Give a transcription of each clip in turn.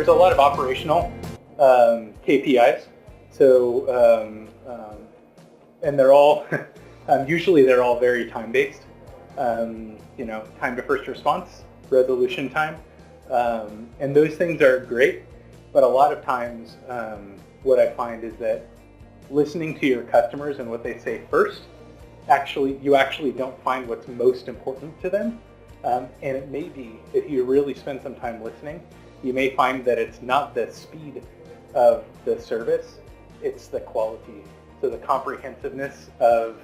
there's a lot of operational KPIs. So, and they're all, usually they're all very time-based. Time to first response, resolution time. And those things are great, but a lot of times what I find is that listening to your customers and what they say first, you actually don't find what's most important to them. And it may be, if you really spend some time listening, you may find that it's not the speed of the service, it's the quality. So the comprehensiveness of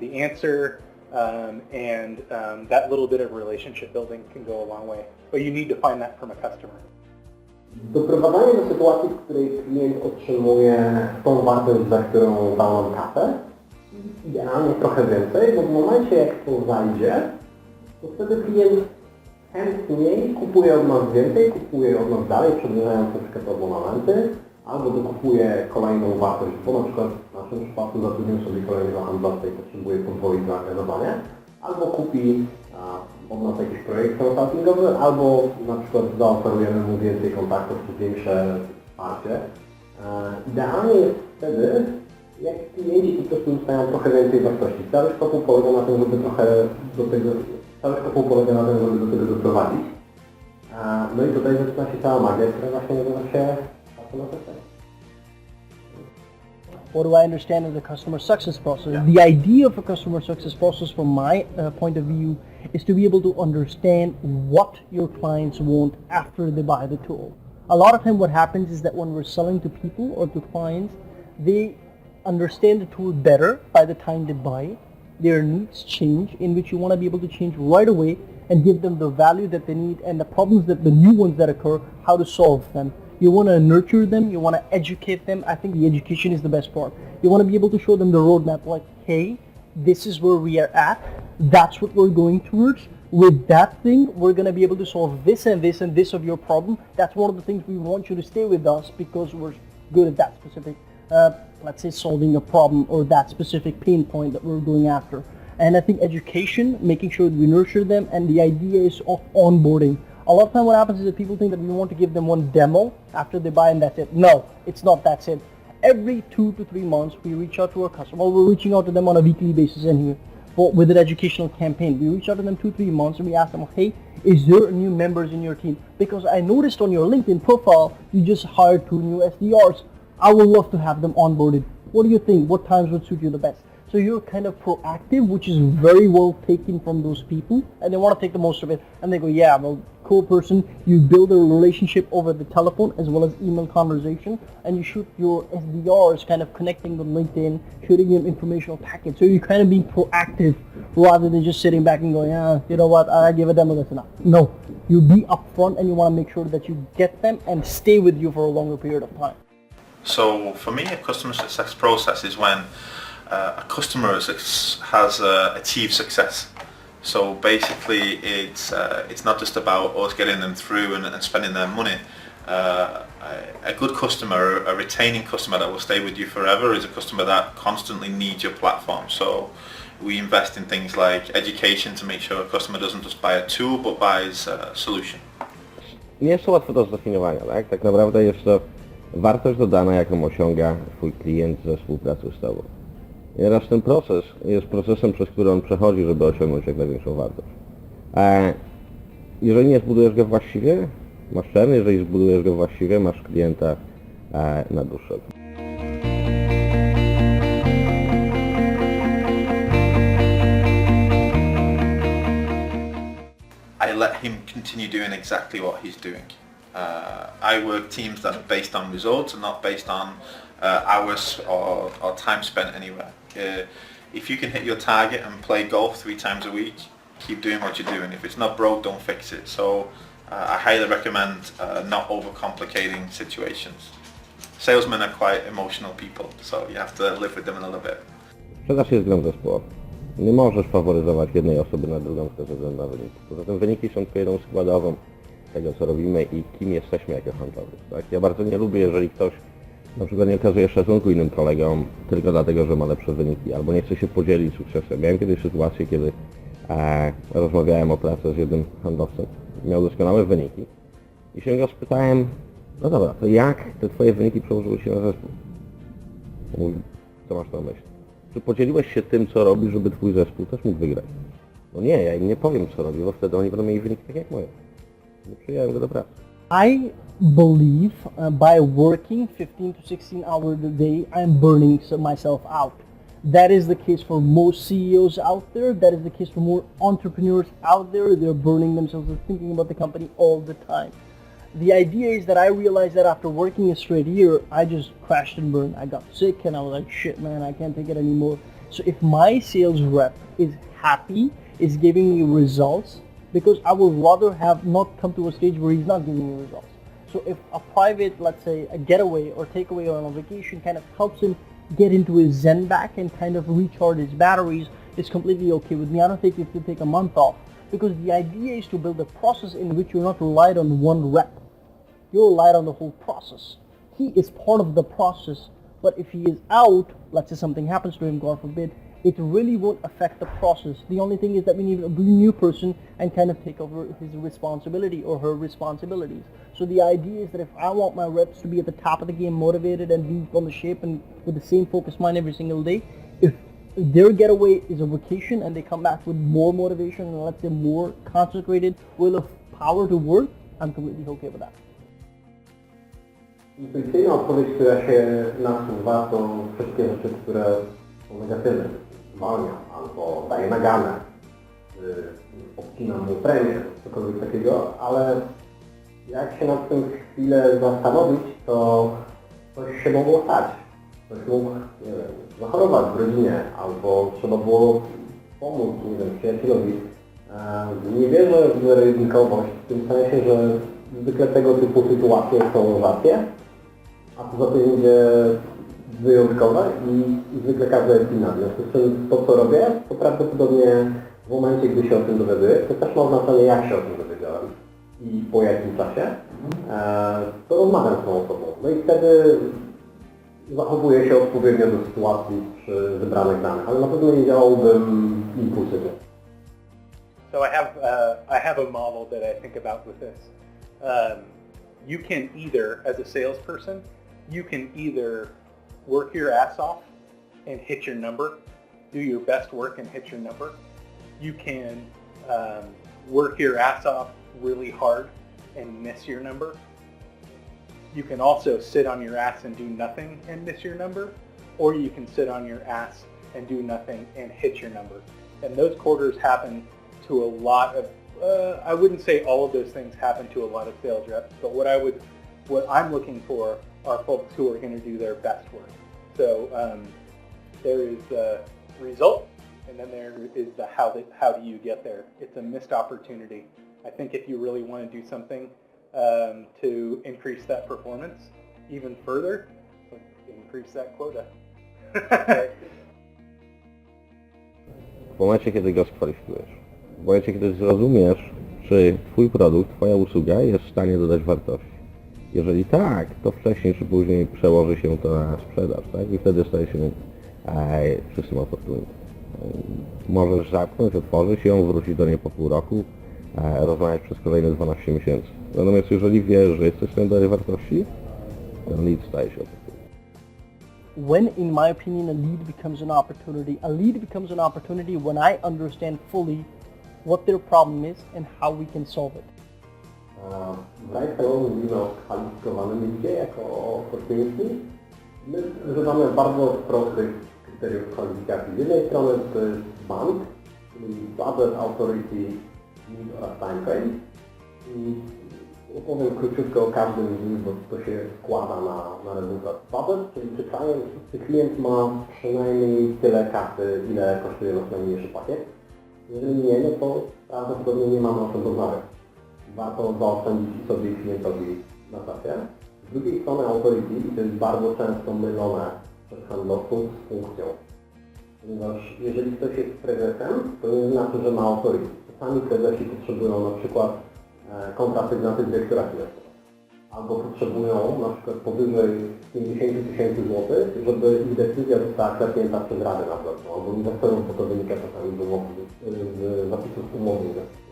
the answer and that little bit of relationship building can go a long way. But you need to find that from a customer. Doprowadzanie do sytuacji, w której klient otrzymuje tą wartość, za którą dał nam kasę, idealnie trochę więcej, bo w momencie jak to zajdzie, to wtedy klient chętniej kupuje od nas więcej, kupuje od nas dalej, przedłużając na przykład abonamenty, albo dokupuje kolejną wartość, bo na przykład w naszym przypadku zatrudnił sobie kolejnego handlowca i potrzebuje podwoić zaangażowanie, albo kupi od nas jakiś projekt konsultingowy, albo na przykład zaoferujemy mu więcej kontaktów czy większe wsparcie. Idealnie jest wtedy, jak klienci po prostu dostają trochę więcej wartości. Cały szkopuł polega na tym, żeby do tego doprowadzić. No i tutaj zaczyna się cała magia, która właśnie nazywa się customer success. What do I understand of the customer success process? Yeah. The idea of a customer success process from my point of view is to be able to understand what your clients want after they buy the tool. A lot of time what happens is that when we're selling to people or to clients, they understand the tool better by the time they buy it. Their needs change, in which you want to be able to change right away and give them the value that they need and the problems that the new ones that occur, how to solve them. You want to nurture them, you want to educate them. I think the education is the best part. You want to be able to show them the roadmap, like, hey, this is where we are at, that's what we're going towards. With that thing, we're going to be able to solve this and this and this of your problem. That's one of the things we want you to stay with us because we're good at that specific, let's say, solving a problem or that specific pain point that we're going after. And I think education, making sure that we nurture them, and the idea is of onboarding. A lot of time what happens is that people think that we want to give them one demo after they buy and that's it. No, it's not that's it. Every 2 to 3 months we reach out to our customer. Well, we're reaching out to them on a weekly basis anyway, but with an educational campaign. We reach out to them 2-3 months and we ask them, hey, is there new members in your team? Because I noticed on your LinkedIn profile, you just hired 2 new SDRs. I would love to have them onboarded. What do you think? What times would suit you the best? So you're kind of proactive, which is very well taken from those people, and they want to take the most of it. And they go, yeah, well, cool person. You build a relationship over the telephone as well as email conversation, and you shoot your SDRs kind of connecting with LinkedIn, shooting them informational packets. So you're kind of being proactive rather than just sitting back and going, you know what, I give a demo, that's enough. No, you be upfront and you want to make sure that you get them and stay with you for a longer period of time. So for me, a customer success process is when a customer has achieved success. So basically, it's not just about us getting them through and spending their money. A good customer, a retaining customer that will stay with you forever, is a customer that constantly needs your platform. So we invest in things like education to make sure a customer doesn't just buy a tool, but buys a solution. Nie jest to łatwe do zdefiniowania, tak? Tak naprawdę jest to wartość dodana, jaką osiąga Twój klient ze współpracy z Tobą. I teraz ten proces jest procesem, przez który on przechodzi, żeby osiągnąć jak największą wartość. Jeżeli nie zbudujesz go właściwie, masz czerń, jeżeli zbudujesz go właściwie, masz klienta na dłuższą. I let him continue doing exactly what he's doing. I work teams that are based on results and not based on hours or time spent anywhere. If you can hit your target and play golf 3 times a week, keep doing what you're doing. If it's not broke, don't fix it. So I highly recommend not overcomplicating situations. Salesmen are quite emotional people, so you have to live with them a little bit. Sprzedaż jest grą zespołową. Nie możesz faworyzować jednej osoby na drugą ze względu na wyniki. Poza tym wyniki są jedną składową tego, co robimy i kim jesteśmy jako handlowiec. Tak? Ja bardzo nie lubię, jeżeli ktoś na przykład nie okazuje szacunku innym kolegom tylko dlatego, że ma lepsze wyniki, albo nie chce się podzielić sukcesem. Miałem kiedyś sytuację, kiedy rozmawiałem o pracy z jednym handlowcem. Miał doskonałe wyniki i się go spytałem, No dobra, to jak te twoje wyniki przełożyły się na zespół? Mówi, co masz na myśli? Czy podzieliłeś się tym, co robisz, żeby twój zespół też mógł wygrać? No nie, ja im nie powiem, co robię, bo wtedy oni będą mieli wyniki tak jak moje. Nie przyjąłem go do pracy. I believe by working 15 to 16 hours a day, I'm burning myself out. That is the case for most CEOs out there. That is the case for more entrepreneurs out there. They're burning themselves. They're thinking about the company all the time. The idea is that I realized that after working a straight year, I just crashed and burned. I got sick and I was like, shit, man, I can't take it anymore. So if my sales rep is happy, is giving me results, because I would rather have not come to a stage where he's not giving me results. So if a private, let's say, a getaway or takeaway or on a vacation kind of helps him get into his zen back and kind of recharge his batteries, it's completely okay with me. I don't think you have to take a month off, because the idea is to build a process in which you're not relied on one rep. You're relied on the whole process. He is part of the process, but if he is out, let's say something happens to him, God forbid, it really won't affect the process. The only thing is that we need a new person and kind of take over his responsibility or her responsibilities. So the idea is that if I want my reps to be at the top of the game, motivated and be on the shape and with the same focused mind every single day, if their getaway is a vacation and they come back with more motivation and let's say more concentrated will of power to work, I'm completely okay with that. Intuicyjna odpowiedź, która się nasuwa, to wszystkie rzeczy, które są negatywne. Zwalnia albo daje naganę, obcina mu premię, cokolwiek takiego, ale jak się nad tym chwilę zastanowić, to coś się mogło stać. Ktoś mógł, nie wiem, zachorować w rodzinie, albo trzeba było pomóc, nie wiem, przyjacielowi. Nie wierzę w ryzykowość, w tym sensie, że zwykle tego typu sytuacje są rzadkie, a poza tym będzie wyjątkowe i zwykle każda jest inna. W związku z czym to, co robię, to prawdopodobnie w momencie, gdy się o tym dowiaduję, to też ma znaczenie, jak się o tym dowiedziałem i po jakim czasie, to rozmawiam z tą osobą. No i wtedy zachowuję się odpowiednio do sytuacji przy wybranych danych, ale na pewno nie działałbym impulsywnie. So I have a model that I think about with this. You can either, as a salesperson, you can either work your ass off and hit your number, do your best work and hit your number. You can work your ass off really hard and miss your number. You can also sit on your ass and do nothing and miss your number, or you can sit on your ass and do nothing and hit your number. And those quarters happen to a lot of, I wouldn't say all of those things happen to a lot of sales reps, but what I'm looking for are folks who are going to do their best work. So there is the result, and then there is the how do you get there. It's a missed opportunity. I think if you really want to do something to increase that performance even further, increase that quota. W momencie, kiedy go skwalifikujesz, w momencie, kiedy zrozumiesz, czy twój produkt, twoja usługa jest w stanie dodać wartości. Jeżeli tak, to wcześniej czy później przełoży się to na sprzedaż, tak? I wtedy staje się system opportunity. Możesz zamknąć, otworzyć ją, wrócić do niej po pół roku, rozmawiać przez kolejne 12 miesięcy. Natomiast jeżeli wiesz, że jesteś w stanie dodać wartości, ten lead staje się opportunity. When, in my opinion, a lead becomes an opportunity, when I understand fully what their problem is and how we can solve it. W RightHello mówimy o kwalifikowanym lidzie jako o opportunity. My używamy bardzo prostych kryteriów kwalifikacji. Z jednej strony to jest bank, czyli budget, authority, need oraz time frame. I opowiem króciutko o każdym z nich, bo to się składa na rezultat. Budget, czyli czy klient ma przynajmniej tyle kasy, ile kosztuje nas najmniejszy pakiet. Jeżeli nie, no to prawdopodobnie nie mamy o czym rozmawiać. Warto zaoszczędzić sobie klientowi na czasie. Z drugiej strony authority, i to jest bardzo często mylone przez handlowców z funkcją. Ponieważ jeżeli ktoś jest prezesem, to nie znaczy, że ma authority. Czasami prezesi potrzebują na przykład kontrasygnaty dyrektora finansowego. Albo potrzebują na przykład powyżej 50 000 złotych, żeby ich decyzja została klepnięta przez Radę Nadzorczą, albo inwestorom, bo to wynika czasami z zapisów umowy inwestycyjnej.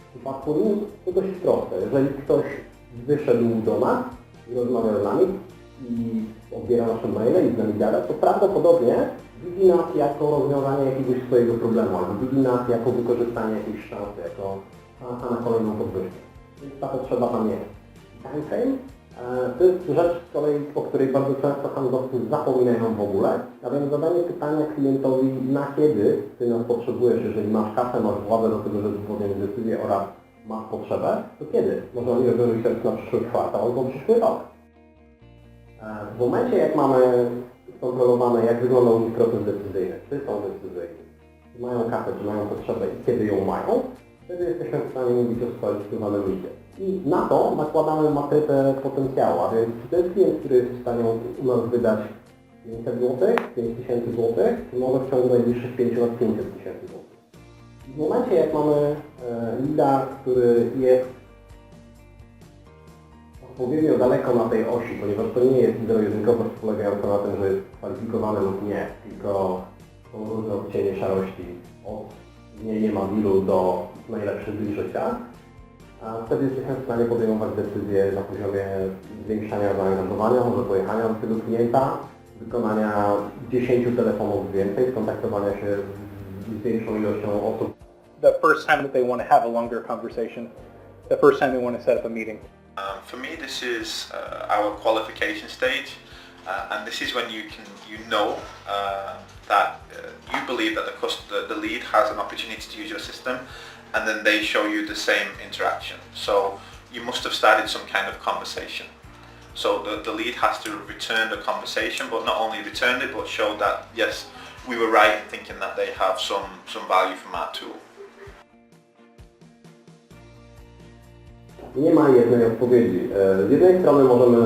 W przypadku linii to dość proste. Jeżeli ktoś wyszedł do nas i rozmawiał z nami i odbiera nasze maile i z nami gada, to prawdopodobnie widzi nas jako rozwiązanie jakiegoś swojego problemu, albo widzi nas jako wykorzystanie jakiejś szansy, jako szansa na kolejną podwyżkę. Więc ta potrzeba tam jest. Timeframe to jest rzecz, o której bardzo często handlowcy zapominają w ogóle, a więc zadanie pytania klientowi, na kiedy Ty nas potrzebujesz, jeżeli masz kasę, masz władzę do tego, żeby podjąć decyzję oraz masz potrzebę, to kiedy? Może oni robią research na przyszły kwartał albo przyszły rok. W momencie, jak mamy skontrolowane, jak wygląda u nich proces decyzyjny, czy są decyzyjni, czy mają kasę, czy mają potrzebę i kiedy ją mają, wtedy jesteśmy w stanie mówić o skwalifikowanym lidzie. I na to nakładamy matrycę potencjału, a więc czy to jest klient, który jest w stanie u nas wydać 500 zł, 5000 zł, czy może w ciągu najbliższych 5 lat 500 tysięcy zł. W momencie, jak mamy lida, który jest odpowiednio daleko na tej osi, ponieważ to nie jest zero-jedynkowość polegająca na tym, że jest kwalifikowany lub nie, tylko są różne odcienie szarości od nie ma dealu do najlepszych deal życia, a wtedy jesteśmy w stanie podejmować decyzje na poziomie zwiększania zaangażowania, może pojechania do tego klienta, wykonania 10 telefonów więcej, skontaktowania się z większą ilością osób. The first time that they want to have a longer conversation, the first time they want to set up a meeting. For me, this is our qualification stage, and this is when you know that you believe that the lead has an opportunity to use your system, and then they show you the same interaction. So you must have started some kind of conversation. So the lead has to return the conversation, but not only return it, but show that yes, we were right in thinking that they have some value from our tool. Nie ma jednej odpowiedzi. Z jednej strony możemy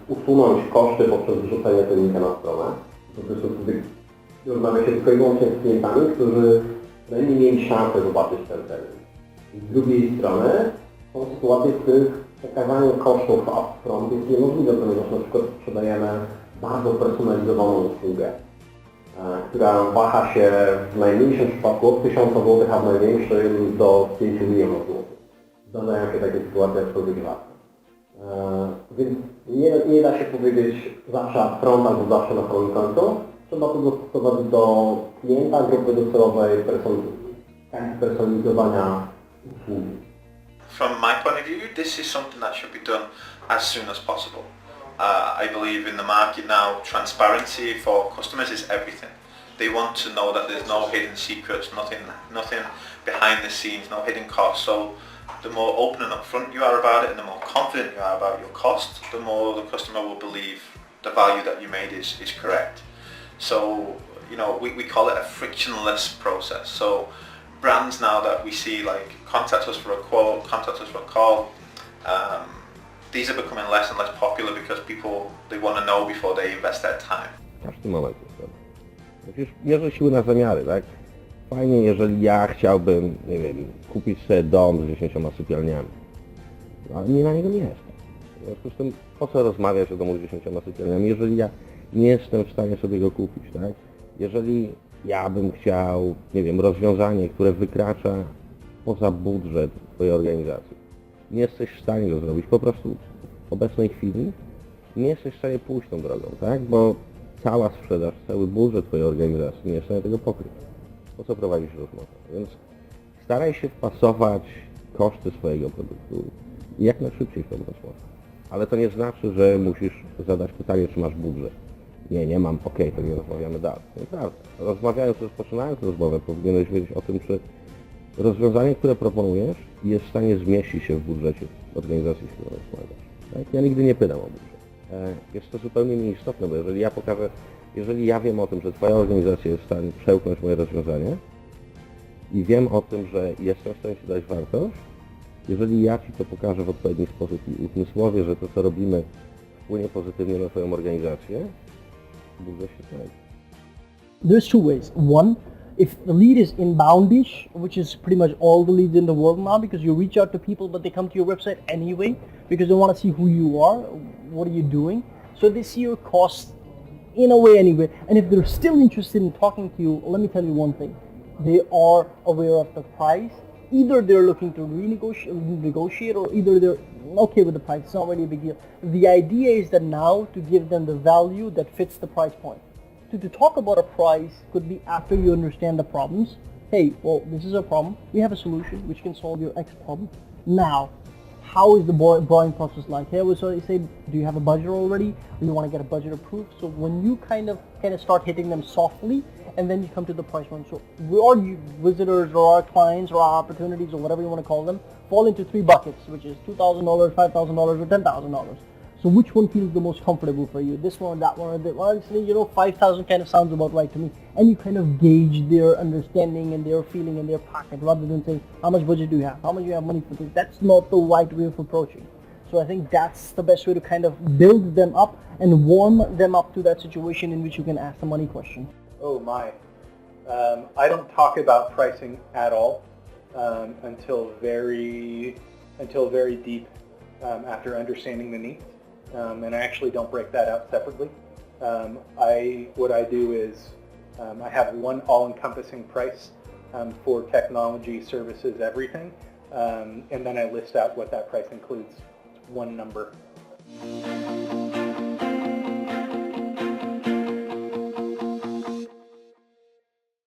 usunąć koszty poprzez wrzucenie silnika na stronę. Po prostu wtedy rozmawia się tylko i wyłącznie z klientami, którzy przynajmniej mieli szansę zobaczyć ten termin. Z drugiej strony są sytuacje, w których przekazanie kosztów upfront jest niemożliwe, ponieważ na przykład sprzedajemy bardzo personalizowaną usługę, która waha się w najmniejszym przypadku od 1000 zł, a w największym do 5 milionów złotych. Zdarzają się takie sytuacje jak podwigwarne. Więc nie da się powiedzieć zawsze upfront albo zawsze na samym końcu. Trzeba to dostosować do klienta, grupy docelowej, personalizowania usługi. From my point of view, this is something that should be done as soon as possible. I believe in the market now, transparency for customers is everything. They want to know that there's no hidden secrets, nothing behind the scenes, no hidden costs. So the more open and upfront you are about it, and the more confident you are about your cost, the more the customer will believe the value that you made is correct. So, you know, we call it a frictionless process. So brands now that we see like contact us for a quote, contact us for a call, these are becoming less and less popular because people, they want to know before they invest their time. W każdym momencie. Przecież mierzę siły na zamiary, tak? Fajnie, jeżeli ja chciałbym, nie wiem, kupić sobie dom z 10 sypialniami, ale mnie na niego nie jest. W związku z tym, po co rozmawiać o domu z 10 sypialniami, jeżeli ja nie jestem w stanie sobie go kupić, tak? Jeżeli ja bym chciał, nie wiem, rozwiązanie, które wykracza poza budżet Twojej organizacji, nie jesteś w stanie go zrobić, po prostu w obecnej chwili nie jesteś w stanie pójść tą drogą, tak? Bo cała sprzedaż, cały budżet Twojej organizacji nie jest w stanie tego pokryć. Po co prowadzić rozmowę? Więc staraj się wpasować koszty swojego produktu jak najszybciej w tą rozmowę. Ale to nie znaczy, że musisz zadać pytanie, czy masz budżet. Nie mam, okej, to nie rozmawiamy dalej. Nieprawda. Rozpoczynając rozmowę, powinieneś wiedzieć o tym, czy rozwiązanie, które proponujesz, jest w stanie zmieścić się w budżecie organizacji, z którą rozmawiasz. Tak? Ja nigdy nie pytam o budżet. Jest to zupełnie nieistotne, bo jeżeli ja wiem o tym, że Twoja organizacja jest w stanie przełknąć moje rozwiązanie i wiem o tym, że jestem w stanie Ci dać wartość, jeżeli ja Ci to pokażę w odpowiedni sposób i uzmysłowię, że to, co robimy, wpłynie pozytywnie na Twoją organizację, budżet się znajdzie. There's two ways. One, if the lead is inboundish, which is pretty much all the leads in the world now, because you reach out to people but they come to your website anyway because they want to see who you are, what are you doing, so they see your cost in a way anyway. And if they're still interested in talking to you, let me tell you one thing. They are aware of the price either they're looking to negotiate, or either they're okay with the price. It's not really a big deal. The idea is that now to give them the value that fits the price point. To talk about a price could be after you understand the problems. Hey, well, this is a problem. We have a solution which can solve your X problem. Now, how is the borrowing process like? Hey, so you say, do you have a budget already? Or you want to get a budget approved? So when you kind of start hitting them softly, and then you come to the price point. So our visitors or our clients or our opportunities or whatever you want to call them fall into 3 buckets, which is $2,000, $5,000, or $10,000. So which one feels the most comfortable for you? This one, that one, or that one? You know, 5,000 kind of sounds about right to me. And you kind of gauge their understanding and their feeling in their pocket, rather than saying, how much budget do you have? How much do you have money for this? That's not the right way of approaching. So I think that's the best way to kind of build them up and warm them up to that situation in which you can ask the money question. Oh my. I don't talk about pricing at all until very deep after understanding the needs. And I actually don't break that out separately. What I do is I have one all-encompassing price for technology, services, everything, and then I list out what that price includes. One number.